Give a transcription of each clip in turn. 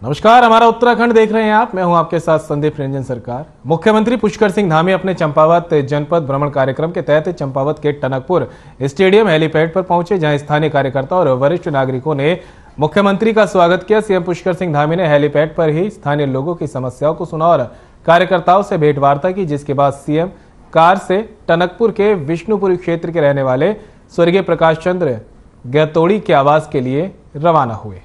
नमस्कार, हमारा उत्तराखंड देख रहे हैं आप। मैं हूं आपके साथ संदीप रंजन सरकार। मुख्यमंत्री पुष्कर सिंह धामी अपने चंपावत जनपद भ्रमण कार्यक्रम के तहत चंपावत के टनकपुर स्टेडियम हेलीपैड पर पहुंचे, जहां स्थानीय कार्यकर्ता और वरिष्ठ नागरिकों ने मुख्यमंत्री का स्वागत किया। सीएम पुष्कर सिंह धामी ने हेलीपैड पर ही स्थानीय लोगों की समस्याओं को सुना और कार्यकर्ताओं से भेंटवार्ता की, जिसके बाद सीएम कार से टनकपुर के विष्णुपुरी क्षेत्र के रहने वाले स्वर्गीय प्रकाश चंद्र गैतोड़ी के आवास के लिए रवाना हुए।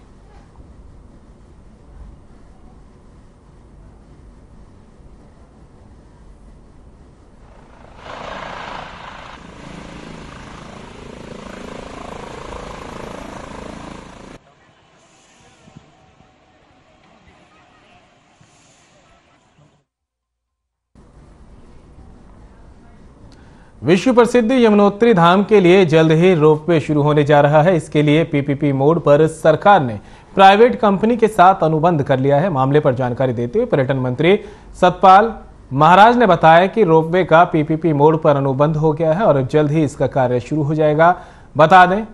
विश्व प्रसिद्ध यमुनोत्री धाम के लिए जल्द ही रोपवे शुरू होने जा रहा है। इसके लिए पीपीपी मोड पर सरकार ने प्राइवेट कंपनी के साथ अनुबंध कर लिया है। मामले पर जानकारी देते हुए पर्यटन मंत्री सतपाल महाराज ने बताया कि रोपवे का पीपीपी मोड पर अनुबंध हो गया है और जल्द ही इसका कार्य शुरू हो जाएगा। बता दें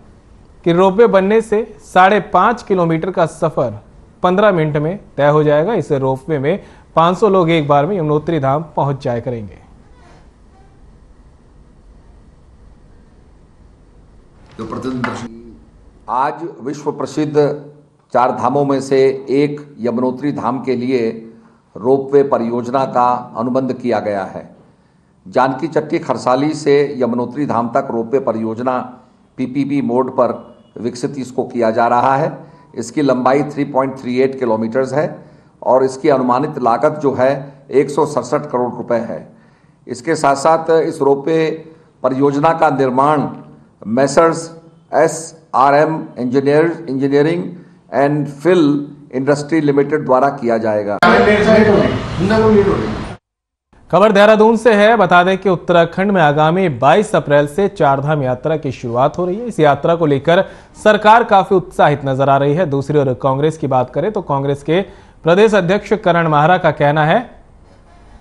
कि रोपवे बनने से 5.5 किलोमीटर का सफर 15 मिनट में तय हो जाएगा। इस रोपवे में 500 लोग एक बार में यमुनोत्री धाम पहुंच जाया करेंगे। आज विश्व प्रसिद्ध 4 धामों में से एक यमुनोत्री धाम के लिए रोपवे परियोजना का अनुबंध किया गया है। जानकी चट्टी खरसाली से यमुनोत्री धाम तक रोपवे परियोजना पीपीपी मोड पर विकसित इसको किया जा रहा है। इसकी लंबाई 3.38 किलोमीटर है और इसकी अनुमानित लागत जो है 167 करोड़ रुपए है। इसके साथ साथ इस रोपवे परियोजना का निर्माण मेसर्स SRM इंजीनियरिंग एंड फिल इंडस्ट्री लिमिटेड द्वारा किया जाएगा। खबर देहरादून से है। बता दें कि उत्तराखंड में आगामी 22 अप्रैल से चारधाम यात्रा की शुरुआत हो रही है। इस यात्रा को लेकर सरकार काफी उत्साहित नजर आ रही है। दूसरी ओर कांग्रेस की बात करें तो कांग्रेस के प्रदेश अध्यक्ष करण माहरा का कहना है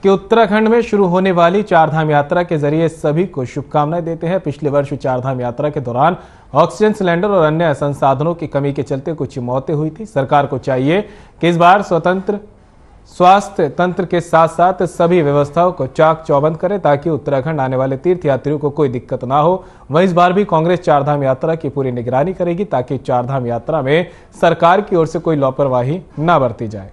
कि उत्तराखंड में शुरू होने वाली चारधाम यात्रा के जरिए सभी को शुभकामनाएं देते हैं। पिछले वर्ष चारधाम यात्रा के दौरान ऑक्सीजन सिलेंडर और अन्य संसाधनों की कमी के चलते कुछ मौतें हुई थी। सरकार को चाहिए कि इस बार स्वतंत्र स्वास्थ्य तंत्र के साथ साथ सभी व्यवस्थाओं को चाक चौबंद करे, ताकि उत्तराखंड आने वाले तीर्थयात्रियों को कोई दिक्कत ना हो। वहीं इस बार भी कांग्रेस चारधाम यात्रा की पूरी निगरानी करेगी, ताकि चारधाम यात्रा में सरकार की ओर से कोई लापरवाही न बरती जाए।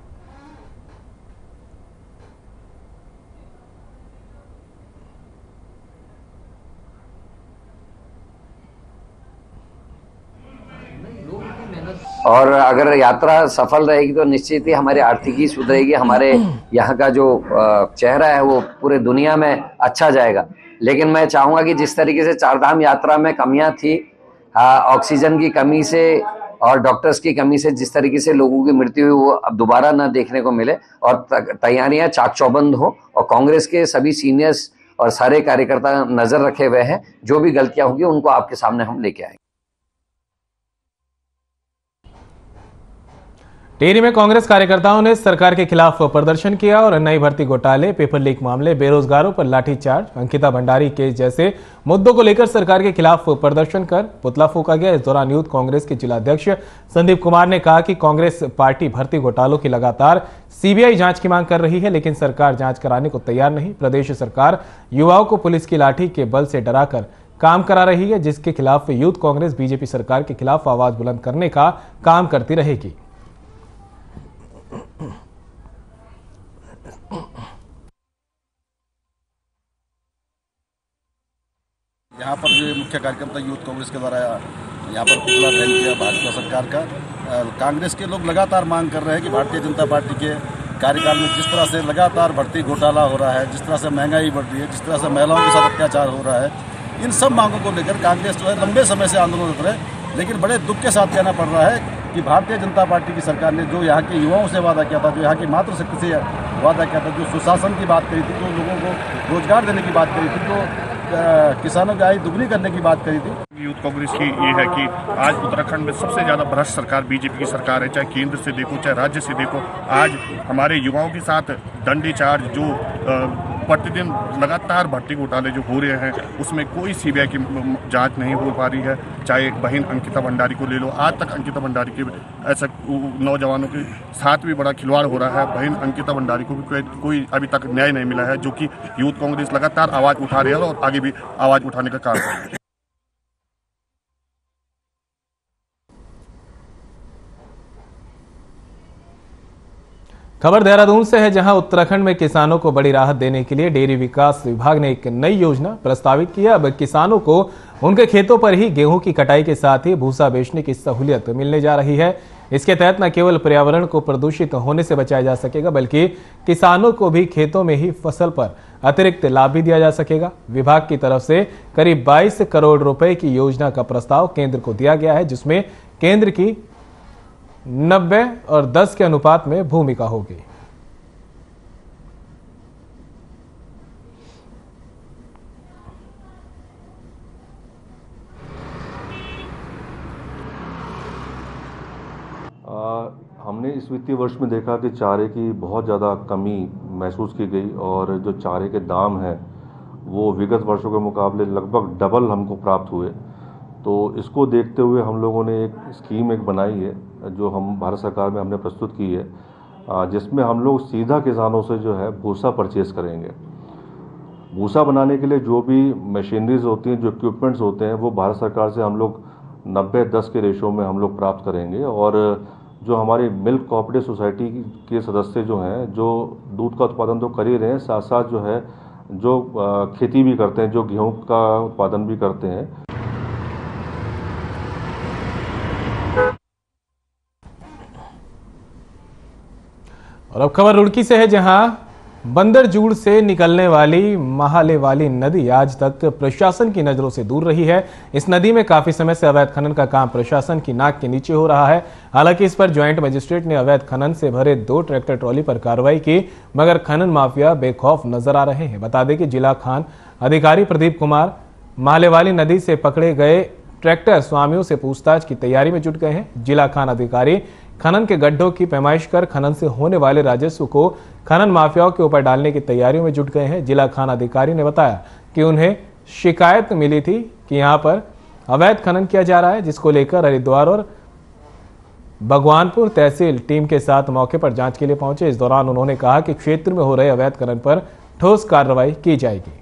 और अगर यात्रा सफल रहेगी तो निश्चित ही हमारी आर्थिकी सुधरेगी, हमारे यहाँ का जो चेहरा है वो पूरे दुनिया में अच्छा जाएगा। लेकिन मैं चाहूंगा कि जिस तरीके से चारधाम यात्रा में कमियां थी, ऑक्सीजन की कमी से और डॉक्टर्स की कमी से जिस तरीके से लोगों की मृत्यु हुई, वो अब दोबारा न देखने को मिले और तैयारियां चाक चौबंद हो। और कांग्रेस के सभी सीनियर्स और सारे कार्यकर्ता नजर रखे हुए हैं। जो भी गलतियां होंगी उनको आपके सामने हम लेके आएंगे। टिहरी में कांग्रेस कार्यकर्ताओं ने सरकार के खिलाफ प्रदर्शन किया और नई भर्ती घोटाले, पेपर लीक मामले, बेरोजगारों पर लाठीचार्ज, अंकिता भंडारी केस जैसे मुद्दों को लेकर सरकार के खिलाफ प्रदर्शन कर पुतला फूंका गया। इस दौरान यूथ कांग्रेस के जिलाध्यक्ष संदीप कुमार ने कहा कि कांग्रेस पार्टी भर्ती घोटालों की लगातार सीबीआई जांच की मांग कर रही है, लेकिन सरकार जांच कराने को तैयार नहीं। प्रदेश सरकार युवाओं को पुलिस की लाठी के बल से डराकर काम करा रही है, जिसके खिलाफ यूथ कांग्रेस बीजेपी सरकार के खिलाफ आवाज बुलंद करने का काम करती रहेगी। यहाँ पर जो मुख्य कार्यक्रम था यूथ कांग्रेस के द्वारा यहाँ पर पुतला दहन किया भाजपा सरकार का। कांग्रेस के लोग लगातार मांग कर रहे हैं कि भारतीय जनता पार्टी के कार्यकाल में जिस तरह से लगातार भर्ती घोटाला हो रहा है, जिस तरह से महंगाई बढ़ रही है, जिस तरह से महिलाओं के साथ अत्याचार हो रहा है, इन सब मांगों को लेकर कांग्रेस जो है लंबे समय से आंदोलनरत है। लेकिन बड़े दुख के साथ कहना पड़ रहा है कि भारतीय जनता पार्टी की सरकार ने जो यहाँ के युवाओं से वादा किया था, जो यहाँ की मातृशक्ति से वादा किया था, जो सुशासन की बात करी थी, जो लोगों को रोजगार देने की बात करी थी, जो किसानों की आय दुगनी करने की बात करी थी। यूथ कांग्रेस की ये है कि आज उत्तराखंड में सबसे ज्यादा भ्रष्ट सरकार बीजेपी की सरकार है, चाहे केंद्र से देखो चाहे राज्य से देखो। आज हमारे युवाओं के साथ दंडी चार्ज जो प्रतिदिन लगातार भट्टी घोटाले जो हो रहे हैं उसमें कोई सीबीआई की जांच नहीं हो पा रही है। चाहे बहन अंकिता भंडारी को ले लो, आज तक अंकिता भंडारी के ऐसा नौजवानों के साथ भी बड़ा खिलवाड़ हो रहा है। बहन अंकिता भंडारी को भी कोई अभी तक न्याय नहीं मिला है, जो कि यूथ कांग्रेस लगातार आवाज उठा रही है और आगे भी आवाज उठाने का कार्य कर रही है। खबर देहरादून से है, जहां उत्तराखंड में किसानों को बड़ी राहत देने के लिए डेयरी विकास विभाग ने एक नई योजना प्रस्तावित की है। अब किसानों को उनके खेतों पर ही गेहूं की कटाई के साथ ही भूसा बेचने की सहूलियत मिलने जा रही है। इसके तहत न केवल पर्यावरण को प्रदूषित होने से बचाया जा सकेगा, बल्कि किसानों को भी खेतों में ही फसल पर अतिरिक्त लाभ भी दिया जा सकेगा। विभाग की तरफ से करीब 22 करोड़ रुपए की योजना का प्रस्ताव केंद्र को दिया गया है, जिसमें केंद्र की 90 और 10 के अनुपात में भूमिका होगी। हमने इस वित्तीय वर्ष में देखा कि चारे की बहुत ज़्यादा कमी महसूस की गई और जो चारे के दाम हैं वो विगत वर्षों के मुकाबले लगभग डबल हमको प्राप्त हुए। तो इसको देखते हुए हम लोगों ने एक स्कीम बनाई है, जो हम भारत सरकार में हमने प्रस्तुत की है, जिसमें हम लोग सीधा किसानों से जो है भूसा परचेस करेंगे। भूसा बनाने के लिए जो भी मशीनरीज होती हैं, जो इक्विपमेंट्स होते हैं, वो भारत सरकार से हम लोग 90-10 के रेशो में हम लोग प्राप्त करेंगे। और जो हमारी मिल्क कोऑपरेटिव सोसाइटी के सदस्य जो हैं, जो दूध का उत्पादन तो कर ही रहे हैं, साथ साथ जो है जो खेती भी करते हैं, जो गेहूं का उत्पादन भी करते हैं। और अब खबर रुड़की से है, जहां बंदरजूड़ से निकलने वाली महाले वाली नदी आज तक प्रशासन की नजरों से दूर रही है। इस नदी में काफी समय से अवैध खनन का काम प्रशासन की नाक के नीचे हो रहा है। हालांकि इस पर ज्वाइंट मजिस्ट्रेट ने अवैध खनन से भरे 2 ट्रैक्टर ट्रॉली पर कार्रवाई की, मगर खनन माफिया बेखौफ नजर आ रहे हैं। बता दें कि जिला खान अधिकारी प्रदीप कुमार महाले वाली नदी से पकड़े गए ट्रैक्टर स्वामियों से पूछताछ की तैयारी में जुट गए हैं। जिला खान अधिकारी खनन के गड्ढों की पैमाइश कर खनन से होने वाले राजस्व को खनन माफियाओं के ऊपर डालने की तैयारियों में जुट गए हैं। जिला खान अधिकारी ने बताया कि उन्हें शिकायत मिली थी कि यहां पर अवैध खनन किया जा रहा है, जिसको लेकर हरिद्वार और भगवानपुर तहसील टीम के साथ मौके पर जांच के लिए पहुंचे। इस दौरान उन्होंने कहा कि क्षेत्र में हो रहे अवैध खनन पर ठोस कार्रवाई की जाएगी।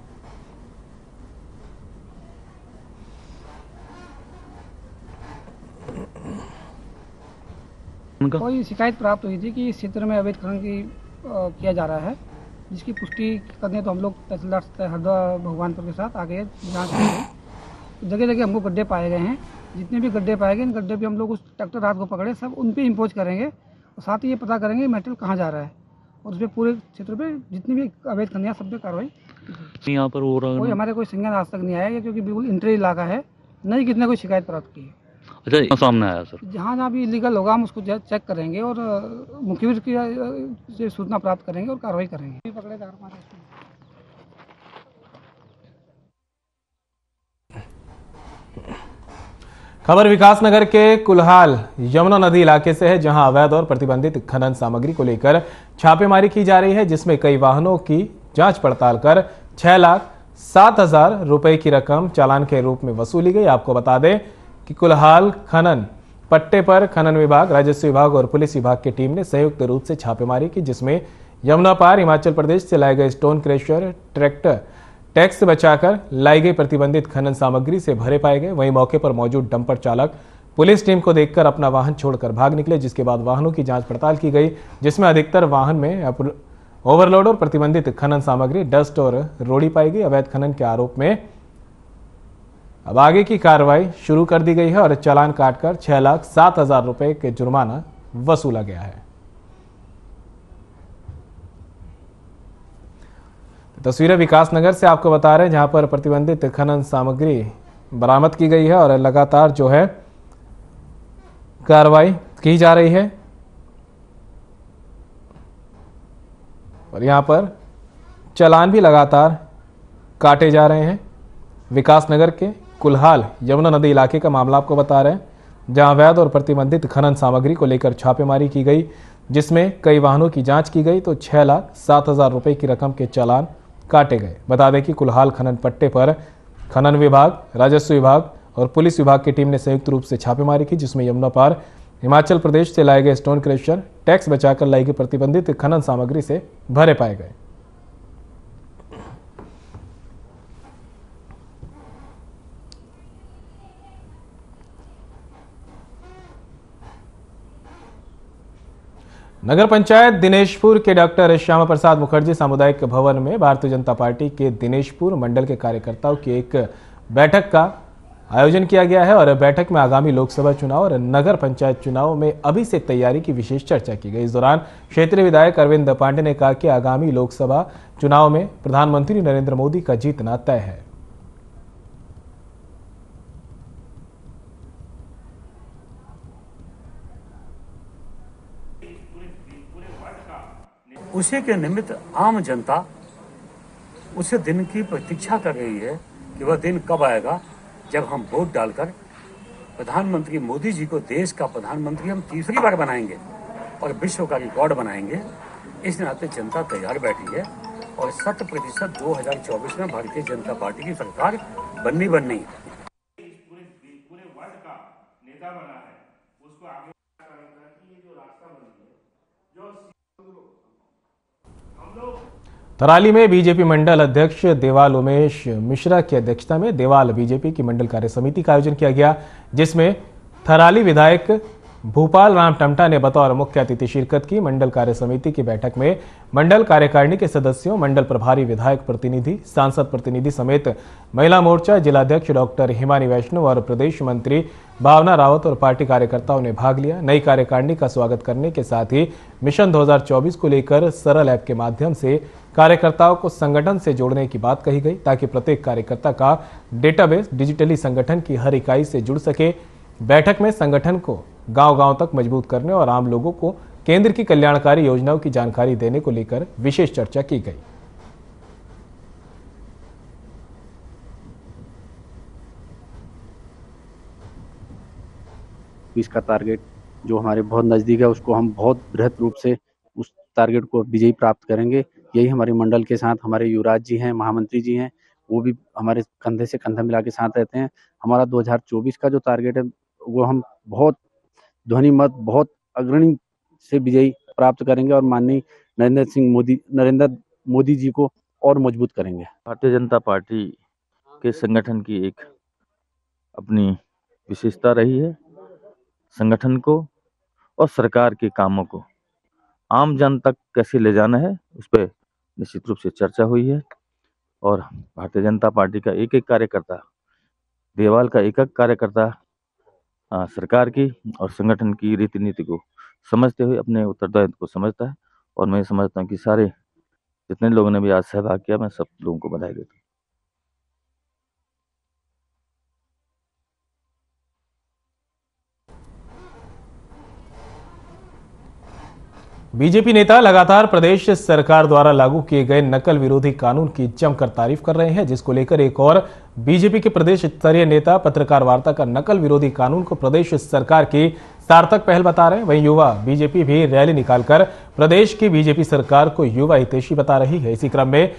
कोई शिकायत प्राप्त हुई थी कि इस क्षेत्र में अवैध खनन किया जा रहा है, जिसकी पुष्टि करने तो हम लोग तहसीलदार हरिद्वार भगवानपुर के साथ आगे जांच करेंगे। जगह जगह हमको गड्ढे पाए गए हैं, जितने भी गड्ढे पाए गए इन गड्ढे पे हम लोग उस ट्रैक्टर रात को पकड़े सब उन पे इंपोज करेंगे और साथ ही ये पता करेंगे मेटेरियल कहाँ जा रहा है और उस पर पूरे क्षेत्र पे जितनी भी अवैध खनियाँ सब पे कार्रवाई। यहाँ पर हो रहा है कोई हमारे कोई संज्ञान आज तक नहीं आया, क्योंकि बिल्कुल इंट्री इलाका है, नहीं कितने कोई शिकायत प्राप्त की है। अच्छा, सामने आया सर। जहाँ भी इलीगल होगा हम उसको चेक करेंगे और मुखबिर की से सूचना प्राप्त करेंगे और कार्रवाई करेंगे। खबर विकासनगर के कुल्हाल यमुना नदी इलाके से है, जहां अवैध और प्रतिबंधित खनन सामग्री को लेकर छापेमारी की जा रही है, जिसमें कई वाहनों की जांच पड़ताल कर 6,07,000 रुपए की रकम चालान के रूप में वसूली गई। आपको बता दें कि कुल्हाल खनन पट्टे पर खनन विभाग, राजस्व विभाग और पुलिस विभाग की टीम ने संयुक्त रूप से छापेमारी की, जिसमें यमुना पार हिमाचल प्रदेश से लाए गए स्टोन क्रेशर ट्रैक्टर टैक्स बचाकर लाई गई प्रतिबंधित खनन सामग्री से भरे पाए गए। वहीं मौके पर मौजूद डंपर चालक पुलिस टीम को देखकर अपना वाहन छोड़कर भाग निकले, जिसके बाद वाहनों की जांच पड़ताल की गई, जिसमें अधिकतर वाहन में ओवरलोड और प्रतिबंधित खनन सामग्री, डस्ट और रोड़ी पाई गई। अवैध खनन के आरोप में अब आगे की कार्रवाई शुरू कर दी गई है और चालान काटकर 6,07,000 रुपए के जुर्माना वसूला गया है। तस्वीरें विकासनगर से आपको बता रहे हैं, जहां पर प्रतिबंधित खनन सामग्री बरामद की गई है और लगातार जो है कार्रवाई की जा रही है। और यहां पर चालान भी लगातार काटे जा रहे हैं। विकासनगर के कुल्हाल यमुना नदी इलाके का मामला आपको बता रहे हैं, जहां अवैध और प्रतिबंधित खनन सामग्री को लेकर छापेमारी की गई, जिसमें कई वाहनों की जांच की गई तो 6,07,000 रुपए की रकम के चालान काटे गए। बता दें कि कुल्हाल खनन पट्टे पर खनन विभाग, राजस्व विभाग और पुलिस विभाग की टीम ने संयुक्त रूप से छापेमारी की, जिसमें यमुना पार हिमाचल प्रदेश से लाए गए स्टोन क्रशर टैक्स बचाकर लाई गई प्रतिबंधित खनन सामग्री से भरे पाए गए। नगर पंचायत दिनेशपुर के डॉक्टर श्यामा प्रसाद मुखर्जी सामुदायिक भवन में भारतीय जनता पार्टी के दिनेशपुर मंडल के कार्यकर्ताओं की एक बैठक का आयोजन किया गया है और बैठक में आगामी लोकसभा चुनाव और नगर पंचायत चुनाव में अभी से तैयारी की विशेष चर्चा की गई। इस दौरान क्षेत्रीय विधायक अरविंद पांडे ने कहा कि आगामी लोकसभा चुनाव में प्रधानमंत्री नरेंद्र मोदी का जीतना तय है। उसी के निमित्त आम जनता उसे दिन की प्रतीक्षा कर रही है कि वह दिन कब आएगा जब हम वोट डालकर प्रधानमंत्री मोदी जी को देश का प्रधानमंत्री हम तीसरी बार बनाएंगे और विश्व का रिकॉर्ड बनाएंगे। इस नाते जनता तैयार बैठी है और 100% 2024 में भारतीय जनता पार्टी की सरकार बननी है। पूरे वर्ल्ड का नेता बना है, उसको आगे की जो रास्ता बनी है, जो थराली में बीजेपी मंडल अध्यक्ष देवाल उमेश मिश्रा की अध्यक्षता में देवाल बीजेपी की मंडल कार्य समिति का आयोजन किया गया, जिसमें थराली विधायक भूपाल राम टमटा ने बतौर मुख्य अतिथि शिरकत की। मंडल कार्य समिति की बैठक में मंडल कार्यकारिणी के सदस्यों, मंडल प्रभारी, विधायक प्रतिनिधि, सांसद प्रतिनिधि समेत महिला मोर्चा जिलाध्यक्ष डॉक्टर हिमानी वैष्णव और प्रदेश मंत्री भावना रावत और पार्टी कार्यकर्ताओं ने भाग लिया। नई कार्यकारिणी का स्वागत करने के साथ ही मिशन 2024 को लेकर सरल ऐप के माध्यम से कार्यकर्ताओं को संगठन से जोड़ने की बात कही गई, ताकि प्रत्येक कार्यकर्ता का डेटाबेस डिजिटली संगठन की हर इकाई से जुड़ सके। बैठक में संगठन को गांव-गांव तक मजबूत करने और आम लोगों को केंद्र की कल्याणकारी योजनाओं की जानकारी देने को लेकर विशेष चर्चा की गई। इसका टारगेट जो हमारे बहुत नजदीक है, उसको हम बहुत बृहद रूप से उस टारगेट को विजयी प्राप्त करेंगे। यही हमारे मंडल के साथ हमारे युवराज जी हैं, महामंत्री जी हैं, वो भी हमारे कंधे से कंधा मिला के साथ रहते हैं। हमारा 2024 का जो टारगेट है वो हम बहुत ध्वनि मत, बहुत अग्रणी से विजयी प्राप्त करेंगे और माननीय नरेंद्र मोदी जी को और मजबूत करेंगे। भारतीय जनता पार्टी के संगठन की एक अपनी विशेषता रही है। संगठन को और सरकार के कामों को आम जन तक कैसे ले जाना है, उस पर निश्चित रूप से चर्चा हुई है और भारतीय जनता पार्टी का एक एक कार्यकर्ता, देवाल का एक एक कार्यकर्ता सरकार की और संगठन की रीति नीति को समझते हुए अपने उत्तरदायित्व को समझता है। और मैं समझता हूँ कि सारे जितने लोगों ने भी आज सहभाग किया, मैं सब लोगों को बधाई देता हूँ। बीजेपी नेता लगातार प्रदेश सरकार द्वारा लागू किए गए नकल विरोधी कानून की जमकर तारीफ कर रहे हैं, जिसको लेकर एक और बीजेपी के प्रदेश स्तरीय नेता पत्रकार वार्ता का नकल विरोधी कानून को प्रदेश सरकार की सार्थक पहल बता रहे हैं। वहीं युवा बीजेपी भी रैली निकालकर प्रदेश की बीजेपी सरकार को युवा हितैषी बता रही है। इसी क्रम में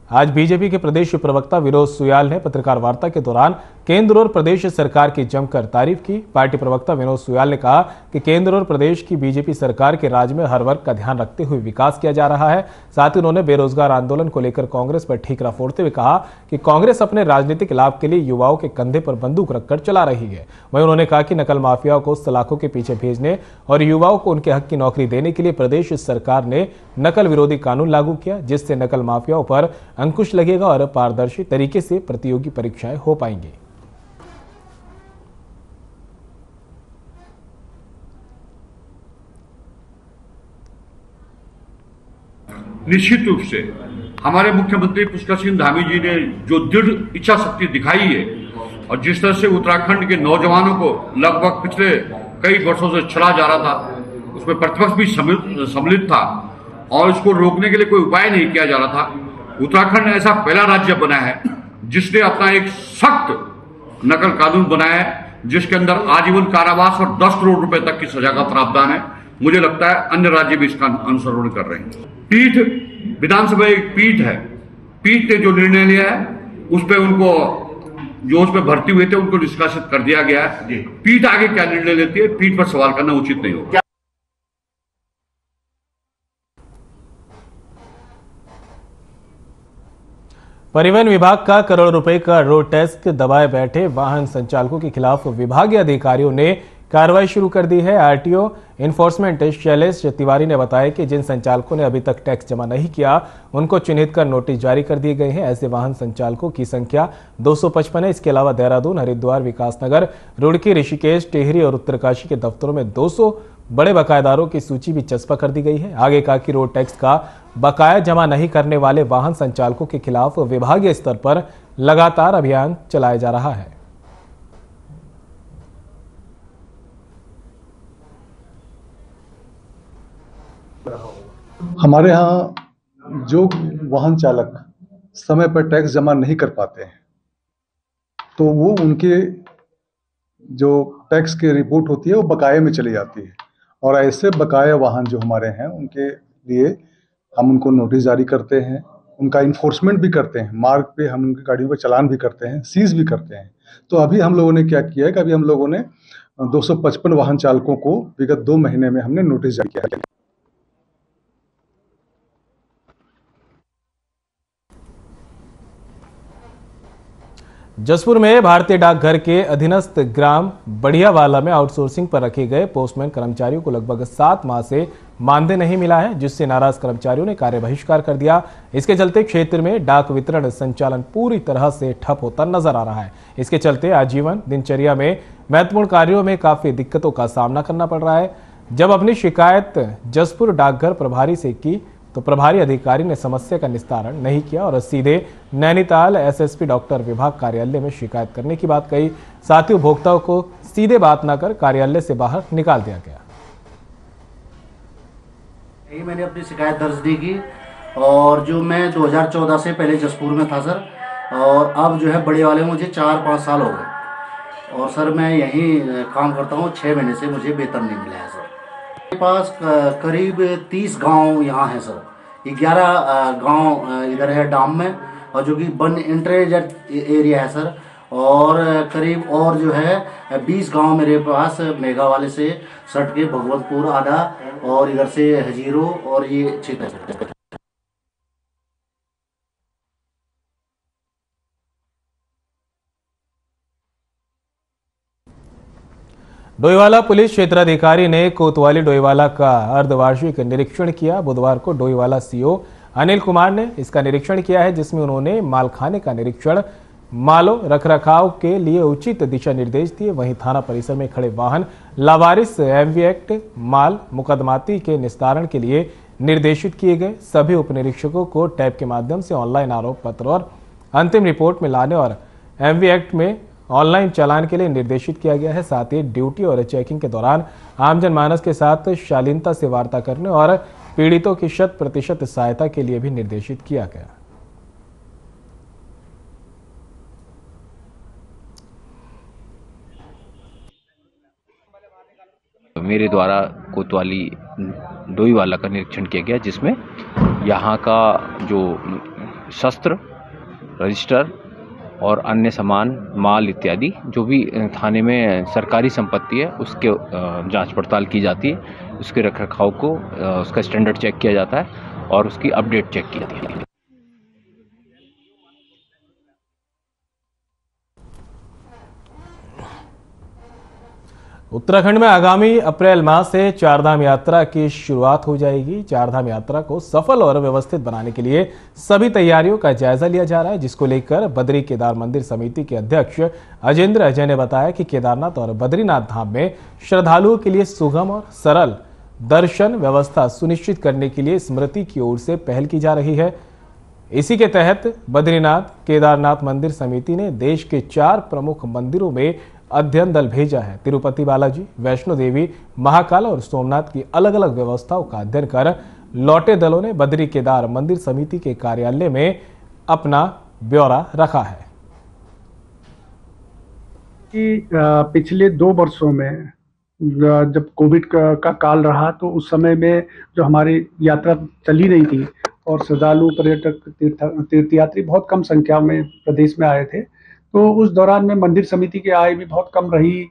आज बीजेपी के प्रदेश प्रवक्ता विनोद सुयाल ने पत्रकार वार्ता के दौरान केंद्र और प्रदेश सरकार की जमकर तारीफ की। पार्टी प्रवक्ता विनोद सुयाल ने कहा कि केंद्र और प्रदेश की बीजेपी सरकार के राज में हर वर्ग का ध्यान रखते हुए विकास किया जा रहा है। साथ ही उन्होंने बेरोजगार आंदोलन को लेकर कांग्रेस पर ठीकरा फोड़ते हुए कहा कि कांग्रेस अपने राजनीतिक लाभ के लिए युवाओं के कंधे पर बंदूक रखकर चला रही है। वहीं उन्होंने कहा कि नकल माफियाओं को सलाखों के पीछे भेजने और युवाओं को उनके हक की नौकरी देने के लिए प्रदेश सरकार ने नकल विरोधी कानून लागू किया, जिससे नकल माफियाओं पर अंकुश लगेगा और पारदर्शी तरीके से प्रतियोगी परीक्षाएं हो पाएंगी। निश्चित रूप से हमारे मुख्यमंत्री पुष्कर सिंह धामी जी ने जो दृढ़ इच्छा शक्ति दिखाई है और जिस तरह से उत्तराखंड के नौजवानों को लगभग पिछले कई वर्षों से छला जा रहा था, उसमें प्रतिपक्ष भी सम्मिलित था और इसको रोकने के लिए कोई उपाय नहीं किया जा रहा था। उत्तराखंड ऐसा पहला राज्य बना है जिसने अपना एक सख्त नकल कानून बनाया है, जिसके अंदर आजीवन कारावास और 10 करोड़ रुपए तक की सजा का प्रावधान है। मुझे लगता है अन्य राज्य भी इसका अनुसरण कर रहे हैं। पीठ विधानसभा एक पीठ है, पीठ ने जो निर्णय लिया है उस पर उनको जो उस पर भर्ती हुए थे उनको निष्कासित कर दिया गया है। पीठ आगे क्या निर्णय लेती है, पीठ पर सवाल करना उचित नहीं होगा। परिवहन विभाग का करोड़ रुपए का रोड टैक्स दबाए बैठे वाहन संचालकों के खिलाफ विभागीय अधिकारियों ने कार्रवाई शुरू कर दी है। आरटीओ इन्फोर्समेंट शैलेश तिवारी ने बताया कि जिन संचालकों ने अभी तक टैक्स जमा नहीं किया उनको चिन्हित कर नोटिस जारी कर दिए गए हैं। ऐसे वाहन संचालकों की संख्या 255 है। इसके अलावा देहरादून, हरिद्वार, विकासनगर, रुड़की, ऋषिकेश, टिहरी और उत्तरकाशी के दफ्तरों में 200 बड़े बकायेदारों की सूची भी चस्पा कर दी गई है। आगे कहा कि रोड टैक्स का बकाया जमा नहीं करने वाले वाहन संचालकों के खिलाफ विभागीय स्तर पर लगातार अभियान चलाया जा रहा है। हमारे यहाँ जो वाहन चालक समय पर टैक्स जमा नहीं कर पाते हैं तो वो उनके जो टैक्स की रिपोर्ट होती है वो बकाये में चली जाती है, और ऐसे बकाया वाहन जो हमारे हैं उनके लिए हम उनको नोटिस जारी करते हैं, उनका इन्फोर्समेंट भी करते हैं, मार्ग पे हम उनकी गाड़ियों पर चालान भी करते हैं, सीज भी करते हैं। तो अभी हम लोगों ने क्या किया है कि अभी हम लोगों ने 255 वाहन चालकों को विगत 2 महीने में हमने नोटिस जारी किया है। जसपुर में भारतीय डाकघर के अधीनस्थ ग्राम बढ़ियावाला में आउटसोर्सिंग पर रखे गए पोस्टमैन कर्मचारियों को लगभग 7 माह से मानदेय नहीं मिला है, जिससे नाराज कर्मचारियों ने कार्य बहिष्कार कर दिया। इसके चलते क्षेत्र में डाक वितरण संचालन पूरी तरह से ठप होता नजर आ रहा है। इसके चलते आजीवन दिनचर्या में महत्वपूर्ण कार्यों में काफी दिक्कतों का सामना करना पड़ रहा है। जब अपनी शिकायत जसपुर डाकघर प्रभारी से की तो प्रभारी अधिकारी ने समस्या का निस्तारण नहीं किया और सीधे नैनीताल एसएसपी डॉक्टर विभाग कार्यालय में शिकायत करने की बात कही। साथ ही उपभोक्ताओं को सीधे बात न कर कार्यालय से बाहर निकाल दिया गया। मैंने अपनी शिकायत दर्ज दी की, और जो मैं 2014 से पहले जसपुर में था सर, और अब जो है बड़े वाले मुझे 4-5 साल हो गए, और सर मैं यहीं काम करता हूँ। 6 महीने से मुझे वेतन नहीं मिला है सर। मेरे पास करीब 30 गांव यहाँ है सर। 11 गांव इधर है डाम में, और जो कि वन इंटरजेट एरिया है सर, और करीब और जो है 20 गांव मेरे पास मेघा वाले से सट के भगवतपुर आधा, और इधर से हजीरो, और ये क्षेत्र। डोईवाला पुलिस क्षेत्राधिकारी ने कोतवाली डोईवाला का अर्धवार्षिक निरीक्षण किया। बुधवार को डोईवाला सीओ अनिल कुमार ने इसका निरीक्षण किया है, जिसमें उन्होंने मालखाने का निरीक्षण, मालों रखरखाव के लिए उचित दिशा निर्देश दिए। वहीं थाना परिसर में खड़े वाहन लावारिस एमवी एक्ट माल मुकदमाती के निस्तारण के लिए निर्देशित किए गए। सभी उप निरीक्षकों को टैब के माध्यम से ऑनलाइन आरोप पत्र और अंतिम रिपोर्ट में लाने और एमवी एक्ट में ऑनलाइन चालान के लिए निर्देशित किया गया है। साथ ही ड्यूटी और चेकिंग के दौरान आम जनमानस के साथ शालीनता से वार्ता करने और पीड़ितों की 100% सहायता के लिए भी निर्देशित किया गया। मेरे द्वारा कोतवाली डोईवाला का निरीक्षण किया गया, जिसमें यहाँ का जो शस्त्र, रजिस्टर और अन्य सामान, माल इत्यादि जो भी थाने में सरकारी संपत्ति है उसके जांच पड़ताल की जाती है। उसके रखरखाव को उसका स्टैंडर्ड चेक किया जाता है और उसकी अपडेट चेक की जाती है। उत्तराखंड में आगामी अप्रैल माह से चारधाम यात्रा की शुरुआत हो जाएगी। चारधाम यात्रा को सफल और व्यवस्थित बनाने के लिए सभी तैयारियों का जायजा लिया जा रहा है, जिसको लेकर बद्री केदार मंदिर समिति के अध्यक्ष अजेंद्र अजय ने बताया कि केदारनाथ और बद्रीनाथ धाम में श्रद्धालुओं के लिए सुगम और सरल दर्शन व्यवस्था सुनिश्चित करने के लिए स्मृति की ओर से पहल की जा रही है। इसी के तहत बद्रीनाथ केदारनाथ मंदिर समिति ने देश के 4 प्रमुख मंदिरों में अध्ययन दल भेजा है। तिरुपति बालाजी, वैष्णो देवी, महाकाल और सोमनाथ की अलग अलग व्यवस्थाओं का अध्ययन कर लौटे दलों ने बद्री केदार मंदिर समिति के कार्यालय में अपना ब्यौरा रखा है। कि पिछले 2 वर्षों में जब कोविड का काल रहा तो उस समय में जो हमारी यात्रा चली रही थी और श्रद्धालु पर्यटक तीर्थयात्री बहुत कम संख्या में प्रदेश में आए थे। तो उस दौरान में मंदिर समिति की आय भी बहुत कम रही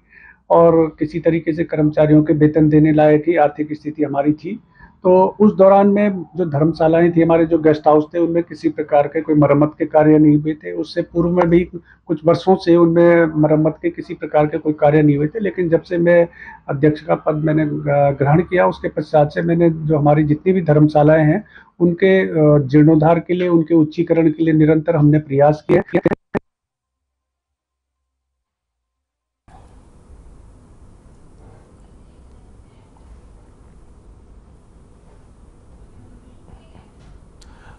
और किसी तरीके से कर्मचारियों के वेतन देने लायक ही आर्थिक स्थिति हमारी थी। तो उस दौरान में जो धर्मशालाएं थी, हमारे जो गेस्ट हाउस थे, उनमें किसी प्रकार के कोई मरम्मत के कार्य नहीं हुए थे। उससे पूर्व में भी कुछ वर्षों से उनमें मरम्मत के किसी प्रकार के कोई कार्य नहीं हुए थे। लेकिन जब से मैं अध्यक्ष का पद मैंने ग्रहण किया, उसके पश्चात से मैंने जो हमारी जितनी भी धर्मशालाएं हैं उनके जीर्णोद्धार के लिए, उनके उच्चीकरण के लिए निरंतर हमने प्रयास किए।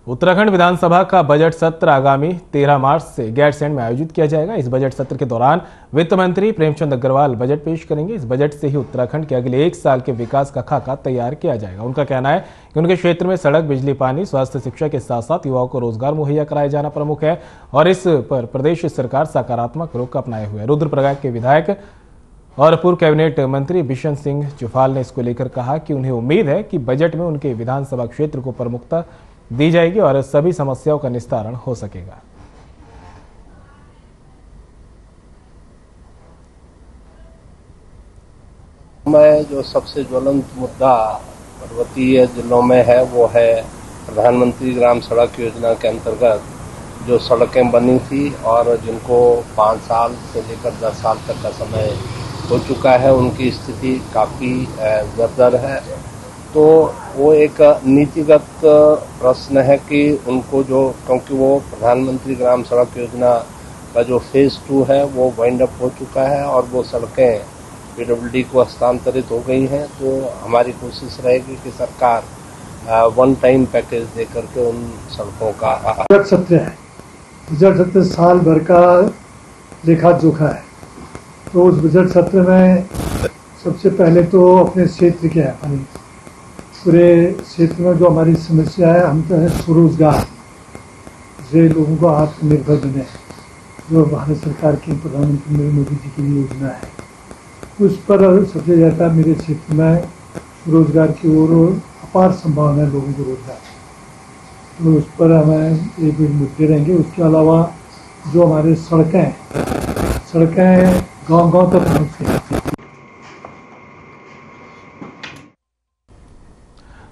उत्तराखंड विधानसभा का बजट सत्र आगामी 13 मार्च से गैरसैंण में आयोजित किया जाएगा। इस बजट सत्र के दौरान वित्त मंत्री प्रेमचंद अग्रवाल बजट पेश करेंगे। इस बजट से ही उत्तराखंड के अगले 1 साल के विकास का खाका तैयार किया जाएगा। उनका कहना है कि उनके क्षेत्र में सड़क, बिजली, पानी, स्वास्थ्य, शिक्षा के साथ साथ युवाओं को रोजगार मुहैया कराया जाना प्रमुख है और इस पर प्रदेश सरकार सकारात्मक रुख अपनाए हुए है। रुद्रप्रयाग के विधायक और पूर्व कैबिनेट मंत्री बिशन सिंह जुफाल ने इसको लेकर कहा कि उन्हें उम्मीद है कि बजट में उनके विधानसभा क्षेत्र को प्रमुखता दी जाएगी और सभी समस्याओं का निस्तारण हो सकेगा। में जो सबसे ज्वलंत मुद्दा पर्वतीय जिलों में है वो है प्रधानमंत्री ग्राम सड़क योजना के अंतर्गत जो सड़कें बनी थी और जिनको 5 साल से लेकर 10 साल तक का समय हो चुका है, उनकी स्थिति काफ़ी जर्जर है। तो वो एक नीतिगत प्रश्न है कि उनको क्योंकि वो प्रधानमंत्री ग्राम सड़क योजना का जो फेज़ 2 है वो वाइंड अप हो चुका है और वो सड़कें पीडब्ल्यूडी को हस्तांतरित हो गई हैं। तो हमारी कोशिश रहेगी कि सरकार 1 टाइम पैकेज दे करके उन सड़कों का बजट सत्र है। बजट सत्र साल भर का लेखा जोखा है। तो उस बजट सत्र में सबसे पहले तो अपने क्षेत्र के है, पूरे क्षेत्र में जो हमारी समस्या है, हम तो है स्वरोजगार से लोगों को आत्मनिर्भर बने, जो भारत सरकार की प्रधानमंत्री नरेंद्र मोदी जी की योजना है, उस पर सबसे ज़्यादा मेरे क्षेत्र में रोजगार की ओर अपार संभावना है लोगों को रोजगार। तो उस पर हमें एक मुद्दे रहेंगे। उसके अलावा जो हमारे सड़कें गांव-गांव तक पहुँचे।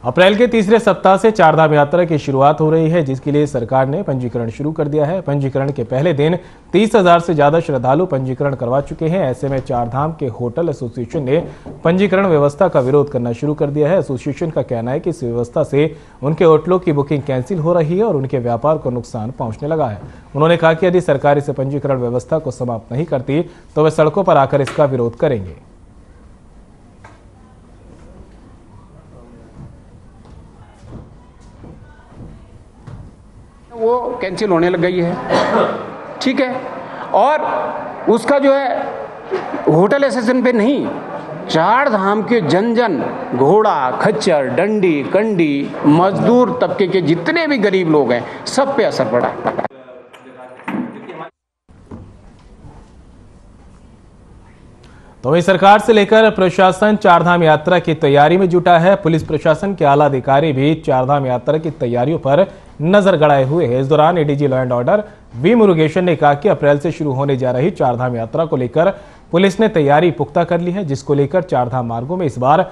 अप्रैल के तीसरे सप्ताह से चारधाम यात्रा की शुरुआत हो रही है, जिसके लिए सरकार ने पंजीकरण शुरू कर दिया है। पंजीकरण के पहले दिन 30,000 से ज्यादा श्रद्धालु पंजीकरण करवा चुके हैं। ऐसे में चारधाम के होटल एसोसिएशन ने पंजीकरण व्यवस्था का विरोध करना शुरू कर दिया है। एसोसिएशन का कहना है कि इस व्यवस्था से उनके होटलों की बुकिंग कैंसिल हो रही है और उनके व्यापार को नुकसान पहुंचने लगा है। उन्होंने कहा कि यदि सरकार इस पंजीकरण व्यवस्था को समाप्त नहीं करती तो वे सड़कों पर आकर इसका विरोध करेंगे। वो कैंसिल होने लग गई है, ठीक है। और उसका जो है होटल एसोसिएशन पे नहीं, चारधाम के जन घोड़ा, खच्चर, डंडी, कंडी, मजदूर तबके के जितने भी गरीब लोग हैं, सब पे असर पड़ा। तो वहीं सरकार से लेकर प्रशासन चारधाम यात्रा की तैयारी में जुटा है। पुलिस प्रशासन के आला अधिकारी भी चारधाम यात्रा की तैयारियों पर नजर गड़ाए हुए हैं। इस दौरान ADG law and order V Murugesan ने कहा कि अप्रैल से शुरू होने जा रही चारधाम यात्रा को लेकर पुलिस ने तैयारी पुख्ता कर ली है, जिसको लेकर चारधाम मार्गों में इस बार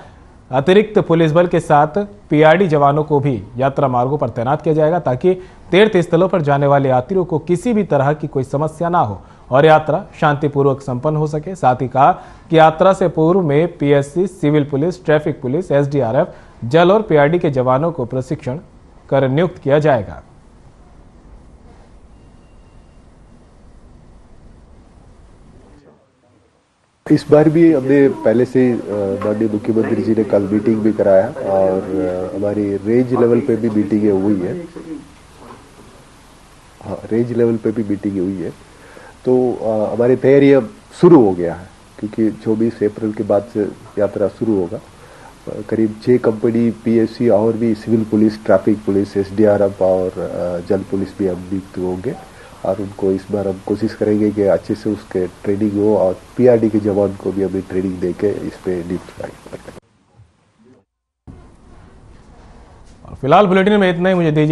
अतिरिक्त पुलिस बल के साथ पीआरडी जवानों को भी यात्रा मार्गों पर तैनात किया जाएगा, ताकि तीर्थ स्थलों पर जाने वाले यात्रियों को किसी भी तरह की कोई समस्या ना हो और यात्रा शांतिपूर्वक संपन्न हो सके। साथ ही कहा कि यात्रा से पूर्व में PSC, civil police, traffic police, SDRF, जल और पीआरडी के जवानों को प्रशिक्षण कर नियुक्त किया जाएगा। इस बार भी हमने पहले से माननीय मुख्यमंत्री जी ने कल मीटिंग भी कराया और हमारी रेंज लेवल पे भी मीटिंगें हुई है। हाँ, रेंज लेवल पे भी मीटिंग हुई है। तो हमारी तैयारी अब शुरू हो गया है, क्योंकि 24 अप्रैल के बाद से यात्रा शुरू होगा। करीब 6 कंपनी पीएससी और भी civil police, traffic police, SDRF और जल पुलिस भी हम नियुक्त होंगे और उनको इस बार हम कोशिश करेंगे कि अच्छे से उसके ट्रेनिंग हो और पीआरडी के जवान को भी अभी ट्रेनिंग देके इस पे नियुक्त करेंगे। फिलहाल बुलेटिन में इतना ही, मुझे दीजिए।